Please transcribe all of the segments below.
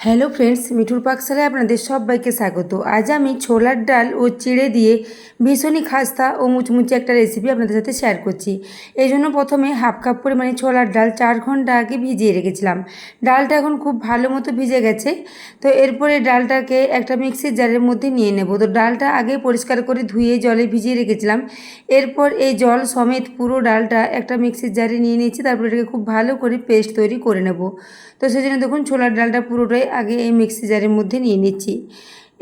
Hello friends, মিঠুর পাকশালায় আপনাদের সবাইকে স্বাগত। আজ আমি ছোলার ডাল ও চিড়ে দিয়ে ভীষণই খাস্তা ও মুচমুচে একটা রেসিপি আপনাদের সাথে শেয়ার করছি। এই জন্য প্রথমে হাফ কাপ পরিমাণে ছোলার ডাল 4 ঘন্টা আগে ভিজিয়ে রেখেছিলাম। ডালটা এখন খুব ভালো মতো ভিজে গেছে। তো এরপরে ডালটাকে একটা মিক্সির জারের মধ্যে নিয়ে নেব। তো ডালটা আগে পরিষ্কার করে ধুয়ে জলে ভিজিয়ে রেখেছিলাম। এরপর এই জল সমেত পুরো ডালটা একটা মিক্সির জারে নিয়ে নিয়েছি। তারপর এটাকে খুব ভালো করে পেস্ট তৈরি করে নেব। তো সেই জন্য দেখুন ছোলার ডালটা পুরোটাই আগে এই মিক্সি জারের মধ্যে নিয়ে নিচ্ছি।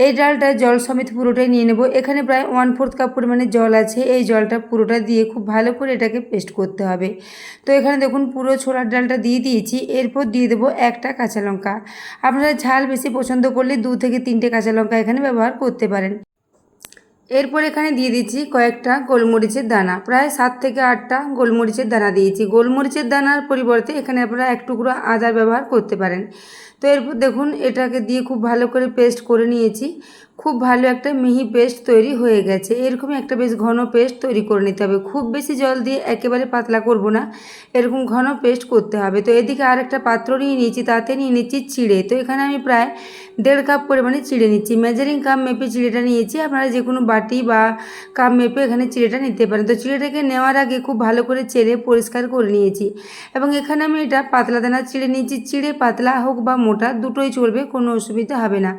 এই ডালটা জল সমেত পুরোটাই নিয়ে নেব। এখানে প্রায় 1/4 কাপ পরিমাণে জল আছে। এই জলটা পুরোটা দিয়ে খুব ভালো করে এটাকে পেস্ট করতে হবে। তো এখানে দেখুন পুরো ছোলার ডালটা দিয়ে দিয়েছি। এরপর দিয়ে দেবো একটা কাঁচা লঙ্কা। আপনারা ঝাল বেশি পছন্দ করলে 2 থেকে 3টে কাঁচা লঙ্কা এখানে ব্যবহার করতে পারেন। এরপর এখানে দিয়ে দিচ্ছি কয়েকটা গোলমরিচের দানা, প্রায় 7 থেকে 8টা গোলমরিচের দানা দিয়েছি। গোলমরিচের দানার পরিবর্তে এখানে আপনারা এক টুকরো আদার ব্যবহার করতে পারেন। তো এরপর দেখুন এটাকে দিয়ে খুব ভালো করে পেস্ট করে নিয়েছি। খুব ভালো একটা মিহি পেস্ট তৈরি হয়ে গেছে। এরকমই একটা বেশ ঘন পেস্ট তৈরি করে নিতে হবে। খুব বেশি জল দিয়ে একেবারে পাতলা করব না, এরকম ঘন পেস্ট করতে হবে। তো এদিকে আর একটা পাত্র নিয়ে নিয়েছি, তাতে নিয়ে নিচ্ছি চিড়ে। তো এখানে আমি প্রায় 1.5 কাপ পরিমাণে চিড়ে নিচ্ছি। মেজারিং কাপ মেপে চিড়েটা নিয়েছি। আপনারা যে কোনো বাটি বা কাপ মেপে এখানে চিড়েটা নিতে পারেন। তো চিড়েটাকে নেওয়ার আগে খুব ভালো করে চেড়ে পরিষ্কার করে নিয়েছি। এবং এখানে আমি এটা পাতলা দানা চিড়ে নিয়েছি। চিড়ে পাতলা হোক বা মোটা দুটোই চলবে, কোনো অসুবিধা হবে না।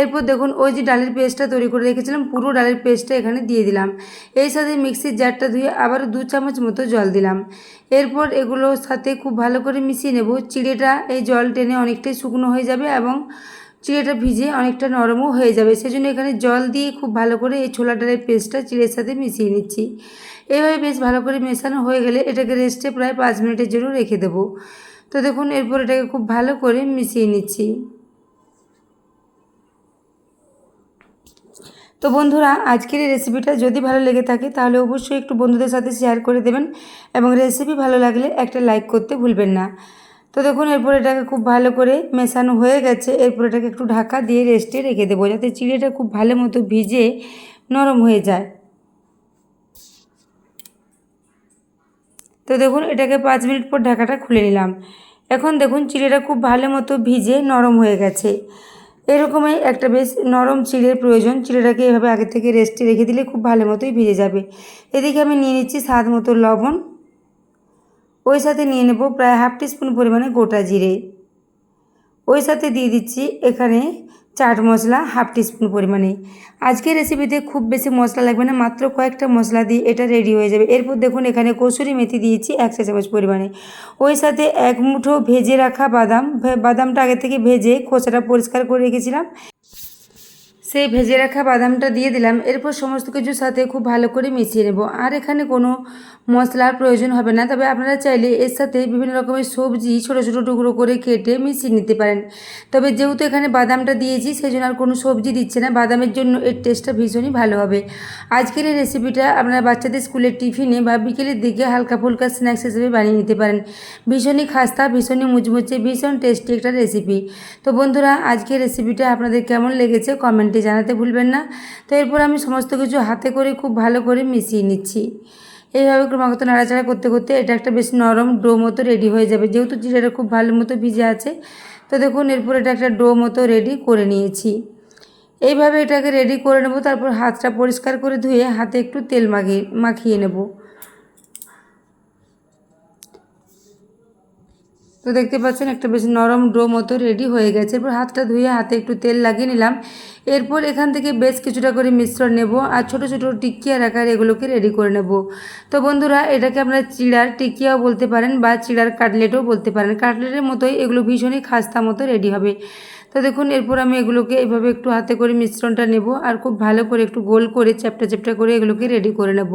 এরপর দেখুন ওই যে ডালের পেস্টটা তৈরি করে রেখেছিলাম, পুরো ডালের পেস্টটা এখানে দিয়ে দিলাম। এই সাথে মিক্সির জারটা ধুয়ে আবারও 2 চামচ মতো জল দিলাম। এরপর এগুলোর সাথে খুব ভালো করে মিশিয়ে নেব। চিড়েটা এই জল টেনে অনেকটাই শুকনো হয়ে যাবে এবং চিড়েটা ভিজে অনেকটা নরমও হয়ে যাবে। সেজন্য এখানে জল দিয়ে খুব ভালো করে এই ছোলা ডালের পেস্টটা চিড়ের সাথে মিশিয়ে নিচ্ছি। এইভাবে বেশ ভালো করে মেশানো হয়ে গেলে এটাকে রেস্টে প্রায় 5 মিনিটের জন্য রেখে দেবো। তো দেখুন এরপর এটাকে খুব ভালো করে মিশিয়ে নিচ্ছি। তো বন্ধুরা, আজকের এই রেসিপিটা যদি ভালো লেগে থাকে তাহলে অবশ্যই একটু বন্ধুদের সাথে শেয়ার করে দেবেন এবং রেসিপি ভালো লাগলে একটা লাইক করতে ভুলবেন না। তো দেখুন এরপর এটাকে খুব ভালো করে মেশানো হয়ে গেছে। এরপর এটাকে একটু ঢাকা দিয়ে রেস্টে রেখে দেবো, যাতে চিড়েটা খুব ভালো মতো ভিজে নরম হয়ে যায়। তো দেখুন এটাকে 5 মিনিট পর ঢাকাটা খুলে নিলাম। এখন দেখুন চিড়েটা খুব ভালো মতো ভিজে নরম হয়ে গেছে। এরকমই একটা বেশ নরম চিড়ের প্রয়োজন। চিড়েটাকে এভাবে আগে থেকে রেস্টে রেখে দিলে খুব ভালো মতোই ভিজে যাবে। এদিকে আমি নিয়ে নিচ্ছি স্বাদ মতো লবণ। ওই সাথে নিয়ে নেব প্রায় হাফ টিস্পুন পরিমাণে গোটা জিরে। ওই সাথে দিয়ে দিচ্ছি এখানে চাট মশলা হাফ টিস্পুন পরিমাণে। আজকের রেসিপিতে খুব বেশি মশলা লাগবে না, মাত্র কয়েকটা মশলা দিয়ে এটা রেডি হয়ে যাবে। এরপর দেখুন এখানে কসুরি মেথি দিয়েছি 1 চা চামচ পরিমাণে। ওই সাথে 1 মুঠো ভেজে রাখা বাদাম, বাদামটা আগে থেকে ভেজে খোসাটা পরিষ্কার করে রেখেছিলাম, সেই ভেজে রাখা বাদামটা দিয়ে দিলাম। এরপর সমস্ত কিছুর সাথে খুব ভালো করে মিশিয়ে নেব। আর এখানে কোনো মশলার প্রয়োজন হবে না, তবে আপনারা চাইলে এর সাথে বিভিন্ন রকমের সবজি ছোটো ছোটো টুকরো করে কেটে মিশিয়ে নিতে পারেন। তবে যেহেতু এখানে বাদামটা দিয়েছি সেই জন্য আর কোনো সবজি দিচ্ছে না। বাদামের জন্য এর টেস্টটা ভীষণই ভালো হবে। আজকের এই রেসিপিটা আপনারা বাচ্চাদের স্কুলের টিফিনে বা বিকেলের দিকে হালকা ফুলকা স্ন্যাক্স হিসেবে বানিয়ে নিতে পারেন। ভীষণই খাস্তা, ভীষণই মুচমুচে, ভীষণ টেস্টি একটা রেসিপি। তো বন্ধুরা, আজকের রেসিপিটা আপনাদের কেমন লেগেছে কমেন্টে জানাতে ভুলবেন না। তো এরপর আমি সমস্ত কিছু হাতে করে খুব ভালো করে মিশিয়ে নিচ্ছি। এইভাবে ক্রমাগত নাড়াচাড়া করতে করতে এটা একটা বেশ নরম ডো মতো রেডি হয়ে যাবে, যেহেতু চিড়েটা খুব ভালো মতো ভিজে আছে। তো দেখুন এরপর এটা একটা ডো মতো রেডি করে নিয়েছি। এইভাবে এটাকে রেডি করে নেব। তারপর হাতটা পরিষ্কার করে ধুয়ে হাতে একটু তেল মাখিয়ে নেব। তো দেখতে পাচ্ছেন একটা বেশ নরম ডো মতো রেডি হয়ে গেছে। এরপর হাতটা ধুয়ে হাতে একটু তেল লাগিয়ে নিলাম। এরপর এখান থেকে বেশ কিছুটা করে মিশ্রণ নেব আর ছোট ছোট টিকিয়ার আকারে এগুলোকে রেডি করে নেব। তো বন্ধুরা, এটাকে আপনারা চিড়ার টিকিয়াও বলতে পারেন বা চিড়ার কাটলেটও বলতে পারেন। কাটলেটের মতোই এগুলো ভীষণই খাস্তা মতো রেডি হবে। তো দেখুন এরপর আমি এগুলোকে এইভাবে একটু হাতে করে মিশ্রণটা নেব আর খুব ভালো করে একটু গোল করে চ্যাপটা চ্যাপটা করে এগুলোকে রেডি করে নেব।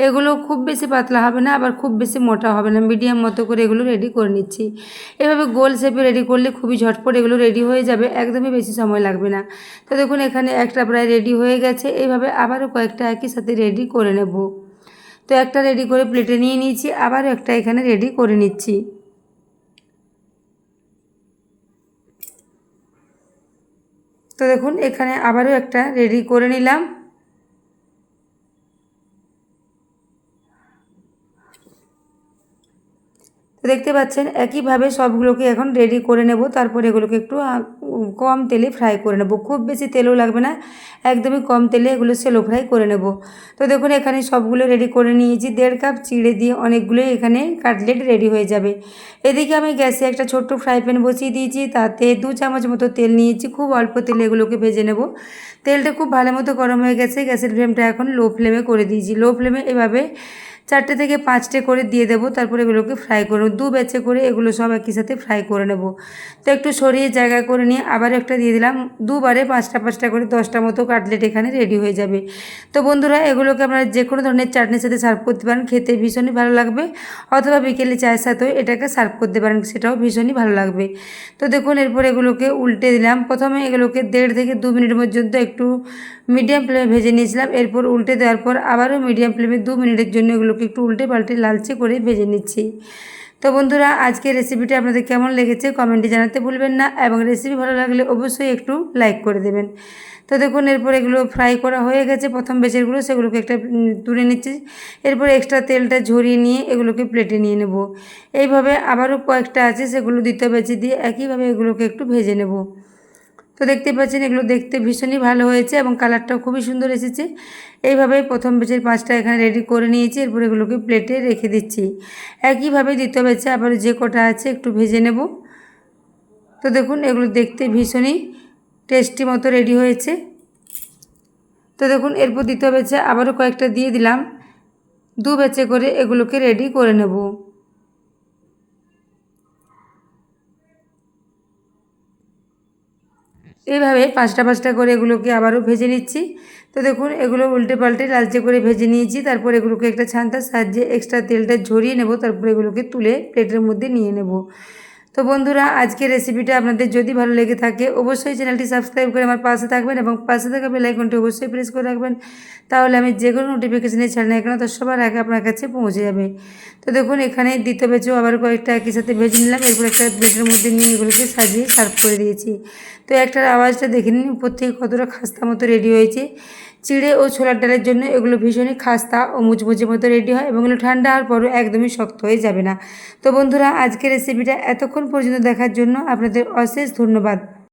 এগুলো খুব বেশি পাতলা হবে না, আবার খুব বেশি মোটা হবে না, মিডিয়াম মতো করে এগুলো রেডি করে নিচ্ছি। এভাবে গোল শেপে রেডি করলে খুবই ঝটপট এগুলো রেডি হয়ে যাবে, একদমই বেশি সময় লাগবে না। তো দেখুন এখানে একটা প্রায় রেডি হয়ে গেছে। এইভাবে আবারও কয়েকটা একই সাথে রেডি করে নেব। তো একটা রেডি করে প্লেটে নিয়ে নিয়েছি, আবারও একটা এখানে রেডি করে নিচ্ছি। তো দেখুন এখানে আবারও একটা রেডি করে নিলাম। তো দেখতে পাচ্ছেন একইভাবে সবগুলোকে এখন রেডি করে নেব। তারপর এগুলোকে একটু কম তেলে ফ্রাই করে নেব, খুব বেশি তেলও লাগবে না, একদমই কম তেলে এগুলো স্যালো ফ্রাই করে নেব। তো দেখুন এখানে সবগুলো রেডি করে নিয়েছি। 1.5 কাপ চিড়ে দিয়ে অনেকগুলোই এখানে কাটলেট রেডি হয়ে যাবে। এদিকে আমি গ্যাসে একটা ছোট্ট ফ্রাই প্যান বসিয়ে দিয়েছি, তাতে 2 চামচ মতো তেল নিয়েছি। খুব অল্প তেলে এগুলোকে ভেজে নেব। তেলটা খুব ভালো মতো গরম হয়ে গেছে, গ্যাসের ফ্লেমটা এখন লো ফ্লেমে করে দিয়েছি। লো ফ্লেমে এভাবে 4টে থেকে 5টে করে দিয়ে দেবো। তারপরে এগুলোকে ফ্রাই করব, 2 ব্যাচে করে এগুলো সব একই সাথে ফ্রাই করে নেব। তো একটু সরিয়ে জায়গা করে নিয়ে আবার একটা দিয়ে দিলাম। দুবারে 5টা করে 10টা মতো কাটলেট এখানে রেডি হয়ে যাবে। তো বন্ধুরা এগুলোকে আপনারা যে কোনো ধরনের চাটনির সাথে সার্ভ করতে পারেন, খেতে ভীষণই ভালো লাগবে। অথবা বিকেলে চায়ের সাথেও এটাকে সার্ভ করতে পারেন, সেটাও ভীষণই ভালো লাগবে। তো দেখুন এরপর এগুলোকে উল্টে দিলাম। প্রথমে এগুলোকে 1.5 থেকে 2 মিনিট পর্যন্ত একটু মিডিয়াম ফ্লেমে ভেজে নিয়েছিলাম। এরপর উল্টে দেওয়ার পর আবারও মিডিয়াম ফ্লেমে 2 মিনিটের জন্য এগুলোকে একটু উল্টে পাল্টে লালচে করে ভেজে নিচ্ছি। তো বন্ধুরা আজকের রেসিপিটা আপনাদের কেমন লেগেছে কমেন্টে জানাতে ভুলবেন না, এবং রেসিপি ভালো লাগলে অবশ্যই একটু লাইক করে দেবেন। তো দেখুন এরপর এগুলো ফ্রাই করা হয়ে গেছে, প্রথম বেচেরগুলো সেগুলোকে একটা তুলে নিচ্ছি। এরপর এক্সট্রা তেলটা ঝরিয়ে নিয়ে এগুলোকে প্লেটে নিয়ে নেব। এইভাবে আবারও কয়েকটা আছে, সেগুলো দ্বিতীয় বেচে দিয়ে একইভাবে এগুলোকে একটু ভেজে নেব। তো দেখতে পাচ্ছেন এগুলো দেখতে ভীষণই ভালো হয়েছে এবং কালারটাও খুবই সুন্দর এসেছে। এইভাবে প্রথম ব্যাচের 5টা এখানে রেডি করে নিয়েছি। এরপর এগুলোকে প্লেটে রেখে দিচ্ছি। একইভাবে দ্বিতীয় ব্যাচে আবার যে কটা আছে একটু ভেজে নেব। তো দেখুন এগুলো দেখতে ভীষণই টেস্টি মতো রেডি হয়েছে। তো দেখুন এরপর দ্বিতীয় ব্যাচে আবারও কয়েকটা দিয়ে দিলাম। 2 ব্যাচে করে এগুলোকে রেডি করে নেব। এইভাবে 5টা করে এগুলোকে আবারও ভেজে নিচ্ছি। তো দেখুন এগুলো উল্টে পাল্টে লালচে করে ভেজে নিয়েছি। তারপর এগুলোকে একটা ছান্তার সাহায্যে এক্সট্রা তেলটা ঝরিয়ে নেব। তারপর এগুলোকে তুলে প্লেটের মধ্যে নিয়ে নেব। তো বন্ধুরা আজকের রেসিপিটা আপনাদের যদি ভালো লেগে থাকে অবশ্যই চ্যানেলটি সাবস্ক্রাইব করে আমার পাশে থাকবেন এবং পাশে থাকা বেল আইকনটি অবশ্যই প্রেস করে রাখবেন। তাহলে আমি যে কোনো নোটিফিকেশানে ছাড়ি না কেন তার সবার আগে আপনার কাছে পৌঁছে যাবে। তো দেখুন এখানে দ্বিতীয় ব্যাচেও আবার কয়েকটা একই সাথে ভেজে নিলাম। এরপর একটা প্লেটের মধ্যে নিয়ে এগুলোকে সাজিয়ে সার্ভ করে দিয়েছি। তো একটার আওয়াজটা দেখে নিন উপর থেকে কতটা খাস্তা মতো রেডি হয়েছে। চিড়ে ও ছোলার ডালের জন্য এগুলো ভীষণই খাস্তা ও মুচমুচে মতো রেডি হয় এবং এগুলো ঠান্ডা হওয়ার পরও একদমই শক্ত হয়ে যাবে না। তো বন্ধুরা আজকের রেসিপিটা এতক্ষণ পর্যন্ত দেখার জন্য আপনাদের অশেষ ধন্যবাদ।